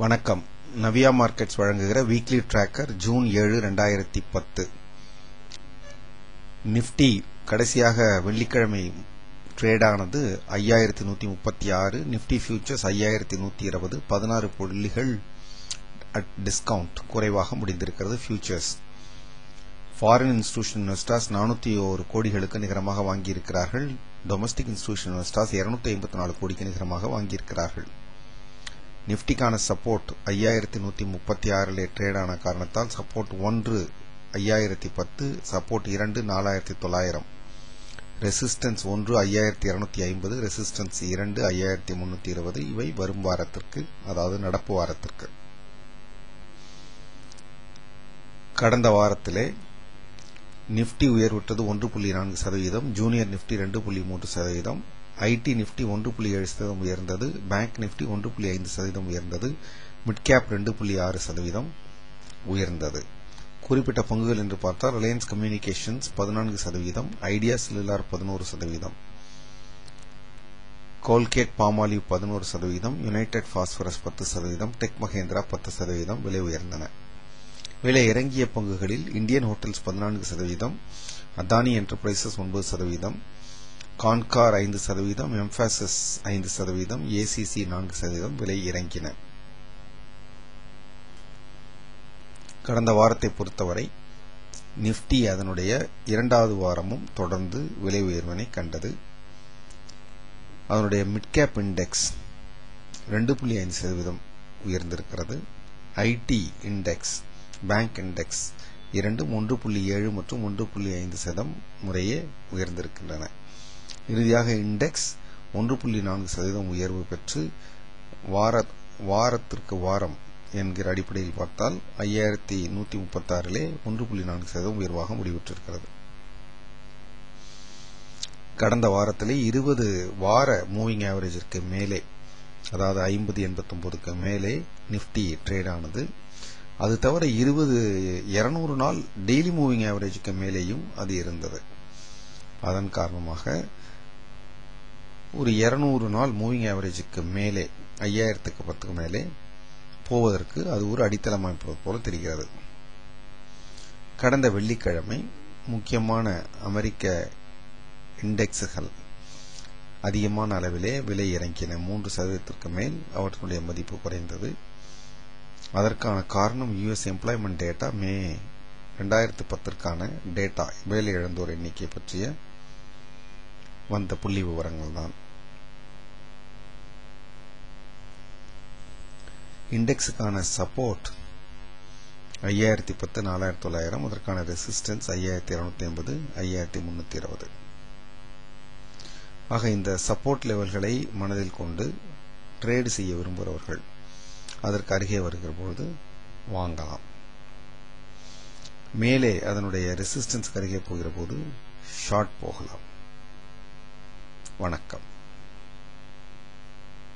வணக்கம். நவியா மார்க்கெட்ஸ் வழங்குகிற weekly tracker June 7, 2010. Nifty கடைசியாக வெள்ளிக்கிழமை ட்ரேட் ஆனது 5136, நிஃப்டி ஃபியூச்சர்ஸ் 5120, 16 புள்ளிகள் அட் டிஸ்கவுண்ட் குறைவாக முடிந்திருக்கிறது. ஃபியூச்சர்ஸ் ஃபாரின் இன்ஸ்டிடியூஷன் இன்வெஸ்டர்ஸ் 401 கோடிகளுக்கு நிகரமாக வாங்கியிருக்கிறார்கள். டொமஸ்டிக் இன்ஸ்டிடியூஷன் இன்வெஸ்டர்ஸ் 254 கோடிக்கு நிகரமாக வாங்கியிருக்கிறார்கள். நிஃப்டிக்கான சப்போர்ட் 5136 ட்ரேட் ஆன காரணத்தால் சப்போர்ட் 1 5010, சப்போர்ட் 2 4900, ரெசிஸ்டன்ஸ் 1 5250, ரெசிஸ்டன்ஸ் 2 5320. இவை வரும் வாரத்திற்கு, அதாவது நடப்பு வாரத்திற்கு. கடந்த வாரத்திலே நிஃப்டி உயர்வுற்றது 1.4%, ஜூனியர் நிஃப்டி 2.3%, ஐடி நிஃப்டி 1.7% உயர்ந்தது, பேங்க் நிஃப்டி 1.5% உயர்ந்தது, மிட் கேப் 2.6% உயர்ந்தது. குறிப்பிட்ட பங்குகள் என்று பார்த்தால் ரிலையன்ஸ் கம்யூனிகேஷன்ஸ் 14%, ஐடியா செல்லுலார் 11%, கோல்கேட் பாமாலிவ் 11%, யுனைடெட் பாஸ்பரஸ் 10%, டெக் மஹேந்திரா 10% விலை உயர்ந்தன. விலை இறங்கிய பங்குகளில் இந்தியன் ஹோட்டல்ஸ் 14%, அதானி என்டர்பிரைசஸ் 9%, கான்கார் 5%, எம்பாசிஸ் 5%, ஏசிசி 4% விலை இறங்கின. கடந்த வாரத்தை பொறுத்தவரை நிஃப்டி அதனுடைய இரண்டாவது வாரமும் தொடர்ந்து விலை உயர்வினை கண்டது. அதனுடைய மிட் கேப் இண்டெக்ஸ் 2.5% உயர்ந்திருக்கிறது. ஐடி இண்டெக்ஸ், பேங்க் இண்டெக்ஸ் இரண்டும் 1.7 மற்றும் 1.5% முறையே உயர்ந்திருக்கின்றன. இறுதியாக இண்டெக்ஸ் 1.4% உயர்வு பெற்று வாரத்திற்கு வாரம் என்கிற அடிப்படையில் பார்த்தால் 5136 1.4% உயர்வாக முடிவுற்றிருக்கிறது. கடந்த வாரத்திலே 20 வார மூவிங் ஆவரேஜிற்கு மேலே, அதாவது 5089க்கு மேலே நிஃப்டி ட்ரேட் ஆனது. அது தவிர 200 நாள் டெய்லி மூவிங் ஆவரேஜுக்கு மேலேயும் அது இருந்தது. அதன் காரணமாக ஒரு 200 நாள் மூவிங் ஆவரேஜுக்கு மேலே 5010க்கு மேலே போவதற்கு அது ஒரு அடித்தளம் அமைப்பது போல தெரிகிறது. கடந்த வெள்ளிக்கிழமை முக்கியமான அமெரிக்க இண்டெக்ஸுகள் அதிகமான அளவிலே விலை இறங்கின. 3%க்கு மேல் அவற்றுடைய மதிப்பு குறைந்தது. அதற்கான காரணம் யுஎஸ் எம்ப்ளாய்மெண்ட் டேட்டா, மே 2010ற்கான டேட்டா, வேலை இழந்தோர் எண்ணிக்கை பற்றிய வந்த புள்ளி விவரங்கள் தான். இண்டெக்ஸுக்கான சப்போர்ட் 5010, 4900, அதற்கான ரெசிஸ்டன்ஸ் 5250, 5320. ஆக இந்த சப்போர்ட் லெவல்களை மனதில் கொண்டு ட்ரேடு செய்ய விரும்புகிறவர்கள் அதற்கு அருகே வருகிற பொழுது வாங்கலாம். மேலே அதனுடைய ரெசிஸ்டன்ஸ் அருகே போகிற போது ஷார்ட் போகலாம். வணக்கம்.